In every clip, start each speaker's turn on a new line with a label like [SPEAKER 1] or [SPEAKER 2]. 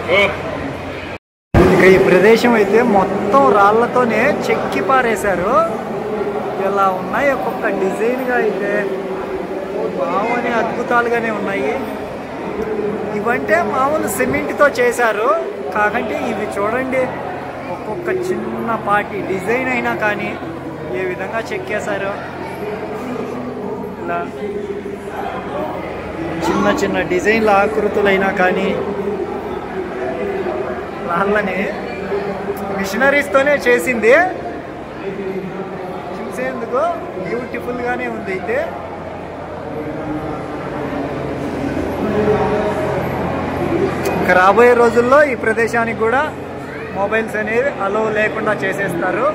[SPEAKER 1] ఇక ఈ ప్రదేశం అయితే మొత్తం రాళ్లతోనే చెక్కి పారేశారు. ఇలా ఉన్నాయి ఒక్కొక్క డిజైన్గా అయితే మామూలు అద్భుతాలుగానే ఉన్నాయి. ఇవంటే మామూలు సిమెంట్తో చేశారు. కాకంటే ఇవి చూడండి, ఒక్కొక్క చిన్నపాటి డిజైన్ అయినా కానీ ఏ విధంగా చెక్కేశారు. ఇలా చిన్న చిన్న డిజైన్ల ఆకృతులైనా కానీ రాళ్ళని మిషనరీస్తోనే చేసింది. చూసేందుకు బ్యూటిఫుల్గానే ఉంది. అయితే ఇంకా రాబోయే రోజుల్లో ఈ ప్రదేశానికి కూడా మొబైల్స్ అనేవి అలో లేకుండా చేసేస్తారు.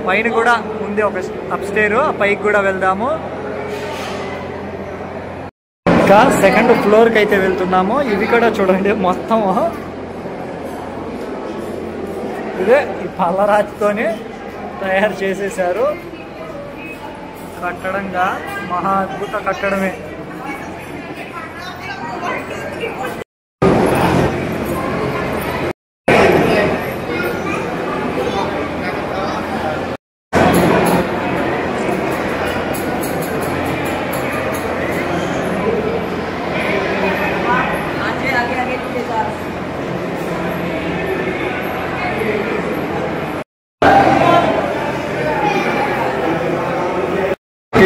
[SPEAKER 1] పైన కూడా ఉంది ఒక అప్స్టేర్, ఆ పైకి కూడా వెళ్దాము. ఇంకా సెకండ్ ఫ్లోర్కి అయితే వెళ్తున్నాము. ఇవి కూడా చూడండి, మొత్తం ఇదే ఈ పల్లరాతితోనే తయారు చేసేసారు. కట్టడంగా మహా అద్భుత కట్టడమే.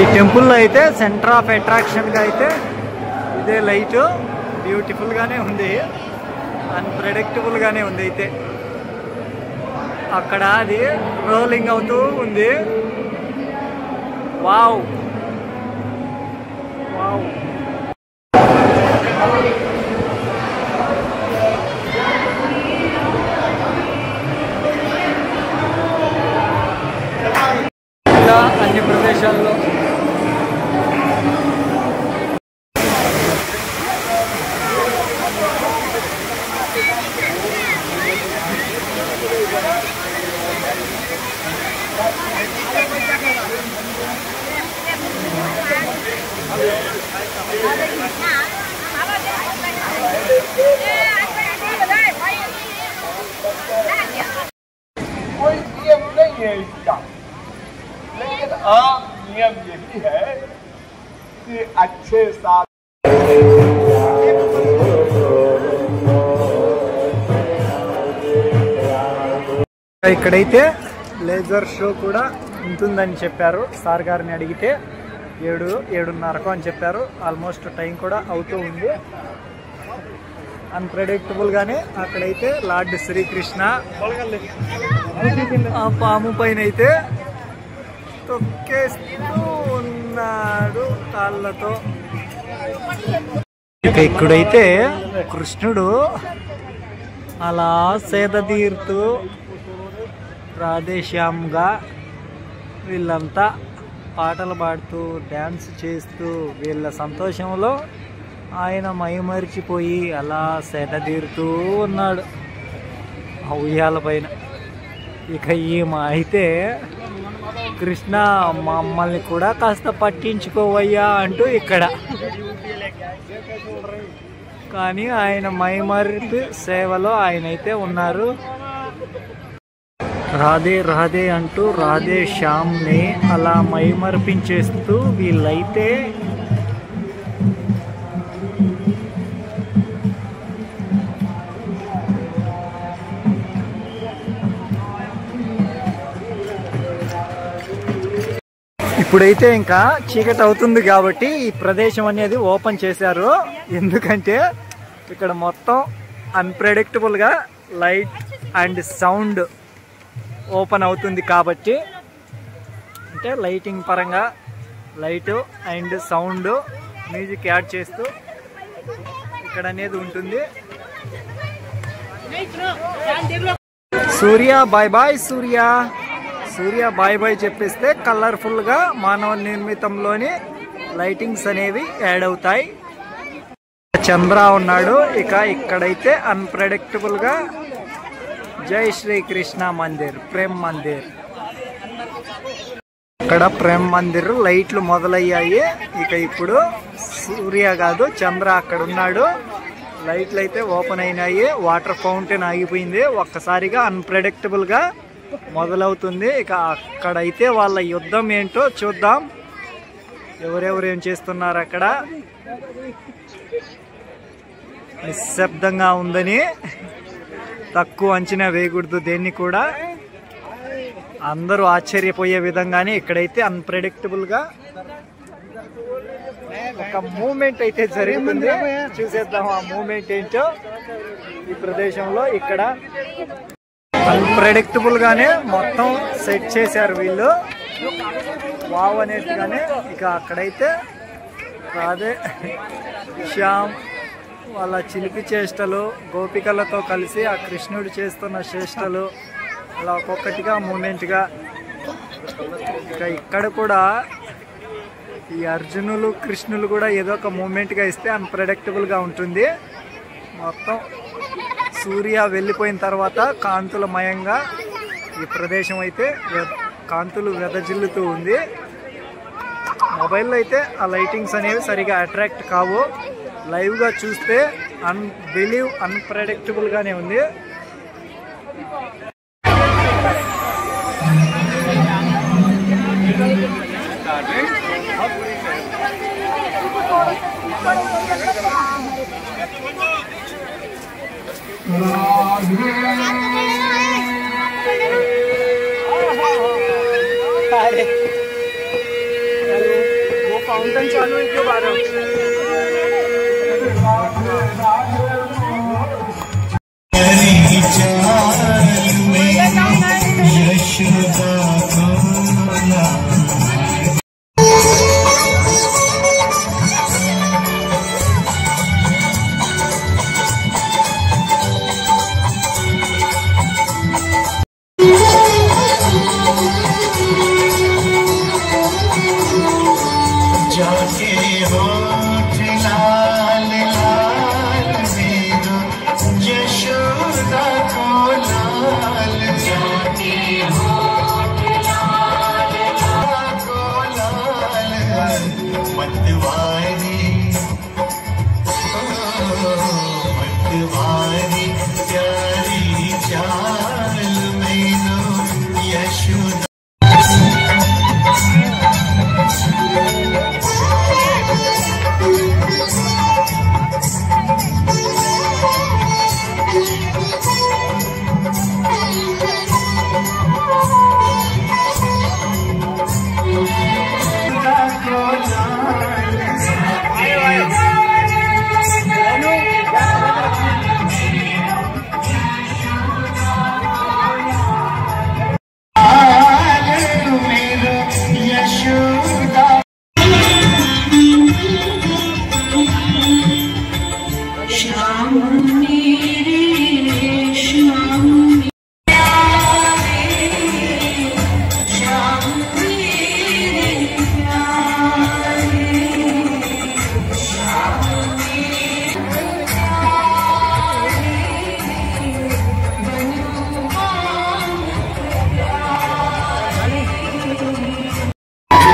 [SPEAKER 1] ఈ టెంపుల్లో అయితే సెంటర్ ఆఫ్ అట్రాక్షన్గా అయితే ఇదే లైట్ బ్యూటిఫుల్గానే ఉంది, అన్ప్రెడిక్టబుల్గానే ఉంది. అయితే అక్కడ అది రోలింగ్ అవుతూ ఉంది. Wow wow. ఇలా అన్ని ప్రదేశాల్లో
[SPEAKER 2] कोई नियम नहीं है इसका, लेकिन आम नियम यही है कि अच्छे साथ
[SPEAKER 1] ఇక్కడైతే లేజర్ షో కూడా ఉంటుందని చెప్పారు. సార్ గారిని అడిగితే 7-7:30 అని చెప్పారు. ఆల్మోస్ట్ టైం కూడా అవుతూ ఉంది. అన్ప్రెడిక్టబుల్గానే అక్కడైతే లార్డ్ శ్రీకృష్ణ ఆ పాము పైన అయితే తొక్కేస్తూ ఉన్నాడు కాళ్ళతో. ఇక ఇక్కడైతే కృష్ణుడు అలా సేద తీరుతూ రాధేశ్యామ్గా వీళ్ళంతా పాటలు పాడుతూ డ్యాన్స్ చేస్తూ వీళ్ళ సంతోషంలో ఆయన మైమరిచిపోయి అలా సేదతీరుతూ ఉన్నాడు ఆ ఉయ్యాల పైన. ఇక ఈమె అయితే కృష్ణ మమ్మల్ని కూడా కాస్త పట్టించుకోవయ్యా అంటూ ఇక్కడ, కానీ ఆయన మైమరిపి సేవలో ఆయన అయితే ఉన్నారు. రాధే రాధే అంటూ రాధే శ్యామ్ని అలా మైమర్పించేస్తూ వీళ్ళైతే ఇప్పుడైతే ఇంకా చీకటి అవుతుంది కాబట్టి ఈ ప్రదేశం అనేది ఓపెన్ చేశారు. ఎందుకంటే ఇక్కడ మొత్తం అన్ప్రెడిక్టబుల్గా లైట్ అండ్ సౌండ్ ఓపెన్ అవుతుంది కాబట్టి, అంటే లైటింగ్ పరంగా light and sound music add చేస్తూ ఇక్కడ అనేది ఉంటుంది. సూర్య బాయ్ బాయ్, సూర్య బాయ్ బాయ్ చెప్పేస్తే కలర్ఫుల్గా మానవ నిర్మితంలోని లైటింగ్స్ అనేవి యాడ్ అవుతాయి. చంద్ర ఉన్నాడు. ఇక ఇక్కడైతే అన్ప్రెడిక్టబుల్గా జై శ్రీకృష్ణ మందిర్, ప్రేమ్ మందిర్, ఇక్కడ ప్రేమ్ మందిర్ లైట్లు మొదలయ్యాయి. ఇక ఇప్పుడు సూర్య కాదు చంద్ర అక్కడ ఉన్నాడు. లైట్లు అయితే ఓపెన్ అయినాయి, వాటర్ ఫౌంటైన్ ఆగిపోయింది. ఒక్కసారిగా అన్ప్రెడిక్టబుల్గా మొదలవుతుంది. ఇక అక్కడైతే వాళ్ళ యుద్ధం ఏంటో చూద్దాం. ఎవరెవరు ఏం చేస్తున్నారు అక్కడ. నిశ్శబ్దంగా ఉందని తక్కువ అంచనా వేయకూడదు దేన్ని కూడా. అందరూ ఆశ్చర్యపోయే విధంగానే ఇక్కడైతే అన్ప్రెడిక్టబుల్గా ఒక మూమెంట్ అయితే జరుగుతుంది. చూసేద్దాం ఆ మూమెంట్ ఏంటో ఈ ప్రదేశంలో. ఇక్కడ అన్ప్రెడిక్టబుల్ గానే మొత్తం సెట్ చేశారు వీళ్ళు, వావ్ అనేట్టుగానే. ఇక అక్కడైతే రాధే శ్యామ్ వాళ్ళ చిలిపి చేష్టలు, గోపికలతో కలిసి ఆ కృష్ణుడు చేస్తున్న చేష్టలు అలా ఒక్కొక్కటిగా మూమెంట్గా. ఇక ఇక్కడ కూడా ఈ అర్జునులు కృష్ణులు కూడా ఏదో ఒక మూమెంట్గా ఇస్తే అన్ప్రెడిక్టబుల్గా ఉంటుంది. మొత్తం సూర్య వెళ్ళిపోయిన తర్వాత కాంతులమయంగా ఈ ప్రదేశం అయితే కాంతులు వెదజిల్లుతూ ఉంది. మొబైల్లో అయితే ఆ లైటింగ్స్ అనేవి సరిగా అట్రాక్ట్ కావు. లైవ్గా చూస్తే అన్ప్రెడిక్టబుల్గానే ఉంది. वो फाउंटेन चालू है क्यों बाहर?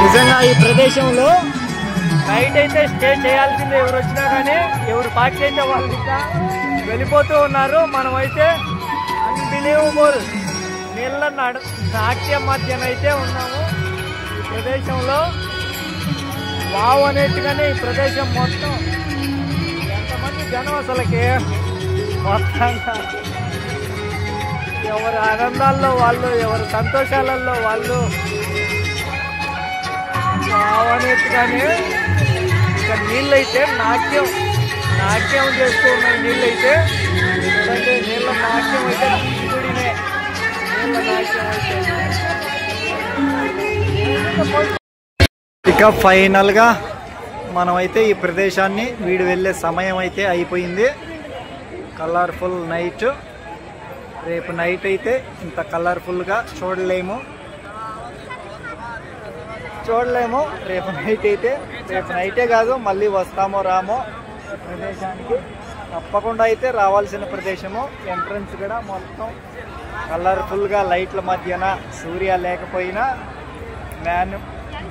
[SPEAKER 1] నిజంగా ఈ ప్రదేశంలో నైట్ అయితే స్టే చేయాల్సిందే. ఎవరు వచ్చినా కానీ ఎవరు పార్టీ అయితే వాళ్ళు ఇంకా వెళ్ళిపోతూ ఉన్నారు. మనమైతే అన్బిలీవబుల్ నీళ్ళ నాట్యం మధ్యనైతే ఉన్నాము ఈ ప్రదేశంలో. వావ్ అనేట్టుగానే ఈ ప్రదేశం మొత్తం. ఎంతమంది జనం అసలుకి మొత్తంగా ఎవరి ఆనందాల్లో వాళ్ళు, ఎవరి సంతోషాలలో వాళ్ళు అనేట్టుగానే. ఇక నీళ్ళైతే నాట్యం చేస్తూ ఉన్నాయి. నీళ్ళైతే ఎందుకంటే నీళ్ళ నాట్యం అయితే గుడినే. నీళ్ళ నాట్యం అయితే ఇక ఫైనల్గా మనమైతే ఈ ప్రదేశాన్ని వీడు వెళ్ళే సమయం అయితే అయిపోయింది. Colourful night. రేపు నైట్ అయితే ఇంత కలర్ఫుల్గా చూడలేము. రేపు నైటే కాదు, మళ్ళీ వస్తామో రామో ప్రదేశానికి. తప్పకుండా అయితే రావాల్సిన ప్రదేశము. ఎంట్రన్స్ కూడా మొత్తం కలర్ఫుల్గా లైట్ల మధ్యన, సూర్య లేకపోయినా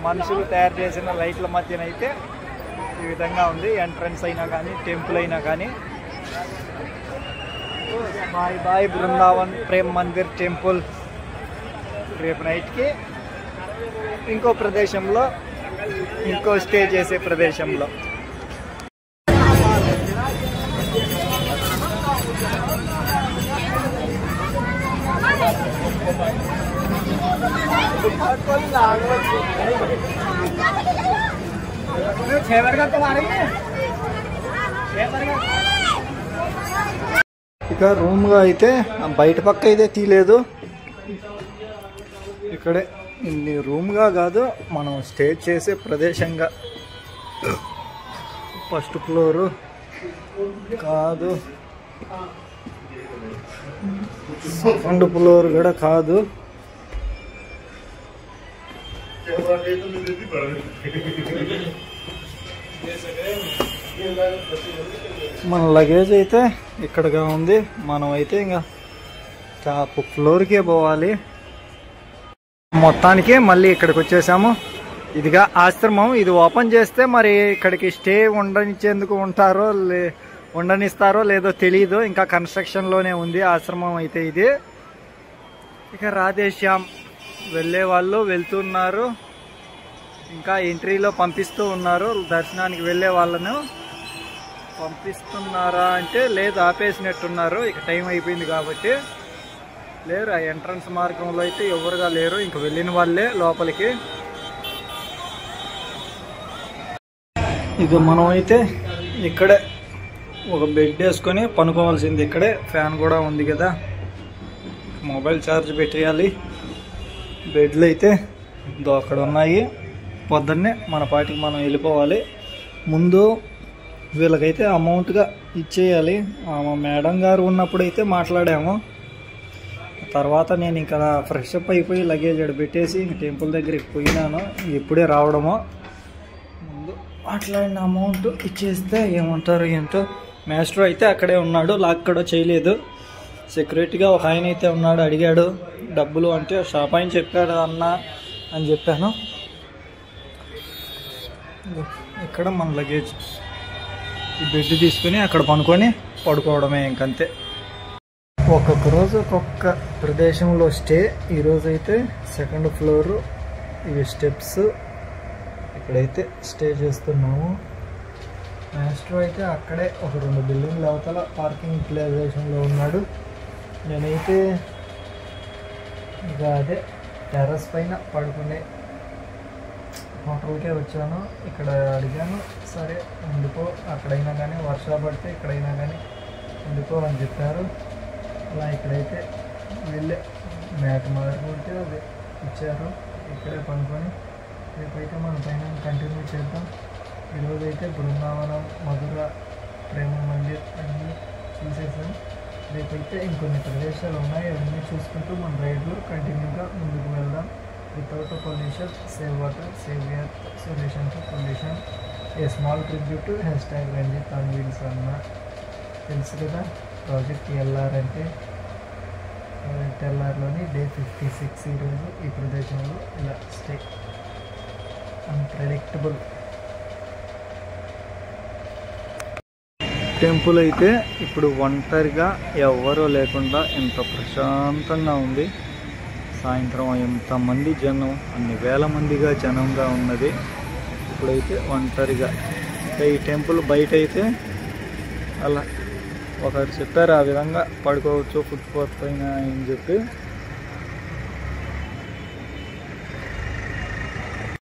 [SPEAKER 1] మనుషులు తయారు చేసిన లైట్ల మధ్యన అయితే ఈ విధంగా ఉంది. ఎంట్రన్స్ అయినా కానీ, టెంపుల్ అయినా కానీ bye bye Brindavan Prem Mandir temple. రేపు నైట్కి ఇంకో ప్రదేశంలో, ఇంకో స్టే చేసే ప్రదేశంలో. ఇక రూమ్గా అయితే బయట పక్క అయితే తీయలేదు, ఇక్కడే ఇన్ని రూమ్గా కాదు మనం స్టే చేసే ప్రదేశంగా. ఫస్ట్ ఫ్లోరు కాదు, సెకండ్ ఫ్లోర్ కూడా కాదు. మన లగేజ్ అయితే ఇక్కడగా ఉంది, మనం అయితే ఇంకా టాప్ ఫ్లోర్కే పోవాలి. మొత్తానికి మళ్ళీ ఇక్కడికి వచ్చేసాము. ఇదిగా ఆశ్రమం. ఇది ఓపెన్ చేస్తే మరి ఇక్కడికి స్టే ఉండనిస్తారో లేదో తెలియదు, ఇంకా కన్స్ట్రక్షన్లోనే ఉంది ఆశ్రమం అయితే ఇది. ఇక రాధేశ్యామ్ వెళ్ళే వాళ్ళు వెళ్తున్నారు, ఇంకా ఎంట్రీలో పంపిస్తూ ఉన్నారు. దర్శనానికి వెళ్ళే వాళ్ళను పంపిస్తున్నారా అంటే లేదు, ఆపేసినట్టున్నారు. ఇక టైం అయిపోయింది కాబట్టి లేరు. ఆ ఎంట్రన్స్ మార్గంలో అయితే ఎవరుగా లేరు, ఇంక వెళ్ళిన వాళ్ళే లోపలికి. ఇక మనం అయితే ఇక్కడే ఒక బెడ్ వేసుకొని పనుకోవాల్సింది. ఇక్కడే ఫ్యాన్ కూడా ఉంది కదా, మొబైల్ ఛార్జ్ పెట్టేయాలి. బెడ్లు అయితే అక్కడ ఉన్నాయి. పొద్దున్నే మన పాటికి మనం వెళ్ళిపోవాలి. ముందు వీళ్ళకైతే అమౌంట్గా ఇచ్చేయాలి. మేడం గారు ఉన్నప్పుడైతే మాట్లాడాము. తర్వాత నేను ఇంకా ఫ్రెష్ అప్ అయిపోయి లగేజ్ పెట్టేసి ఇంక టెంపుల్ దగ్గరికి పోయినాను. ఇప్పుడే రావడము. ముందు మాట్లాడిన అమౌంట్ ఇచ్చేస్తే ఏమంటారు ఏంటో. మాస్టర్ అయితే అక్కడే ఉన్నాడు, లాక్ కూడా చేయలేదు. సెక్యూరిటీగా ఒక ఆయన అయితే ఉన్నాడు, అడిగాడు డబ్బులు అంటే షాప్ ఆయన చెప్పాడు అన్న అని చెప్పాను. ఇక్కడ మన లగేజ్, ఈ బెడ్ తీసుకుని అక్కడ పడుకోవడమే ఇంకంతే. ఒక్కొక్క రోజు ఒక్కొక్క ప్రదేశంలో స్టే. ఈరోజు అయితే సెకండ్ ఫ్లోరు, ఇవి స్టెప్స్, ఇక్కడైతే స్టే చేస్తున్నాము. మాస్టర్ అయితే అక్కడే ఒక 2 బిల్డింగ్ల అవతల పార్కింగ్ ప్లేసేషన్లో ఉన్నాడు. నేనైతే ఇక అదే టెర్రస్ పైన పడుకునే హోటల్కే వచ్చాను. ఇక్కడ అడిగాను, సరే ఉండిపో, అక్కడైనా కానీ వర్షాలు పడితే ఇక్కడైనా కానీ ఉండిపో అని చెప్పారు. అలా ఇక్కడైతే వెళ్ళే మ్యాట్ మారుకుంటే అది ఇచ్చారు. ఇక్కడే పనుకొని రేపైతే మన పైన కంటిన్యూ చేద్దాం. ఈరోజైతే బృందావనం, మధుర, ప్రేమ మందిర్ అన్నీ చూసేసాం. రేపైతే ఇంకొన్ని ప్రదేశాలు ఉన్నాయి, అవన్నీ చూసుకుంటూ మన రైడ్లో కంటిన్యూగా ముందుకు వెళ్దాం. Without pollution, save water, save earth, solution to pollution, a small tribute to #Ranjith on wheels అన్న. తెలుసు కదా ప్రాజెక్ట్ ఎల్ఆర్ అంటే. ప్రాజెక్ట్ ఎల్ఆర్లోని డే 56 ఈరోజు ఈ ప్రదేశంలో ఇలా స్టే. అన్ప్రెడిక్టబుల్ టెంపుల్ అయితే ఇప్పుడు ఒంటరిగా ఎవరో లేకుండా ఎంత ప్రశాంతంగా ఉంది. సాయంత్రం ఎంతమంది జనం, అన్ని వేల మందిగా జనంగా ఉన్నది. ఇప్పుడైతే ఒంటరిగా ఈ టెంపుల్ బయట అయితే అలా ఒకరు చెప్పారు, ఆ విధంగా పడుకోవచ్చు ఫుట్పాత్ పైన అని చెప్పి.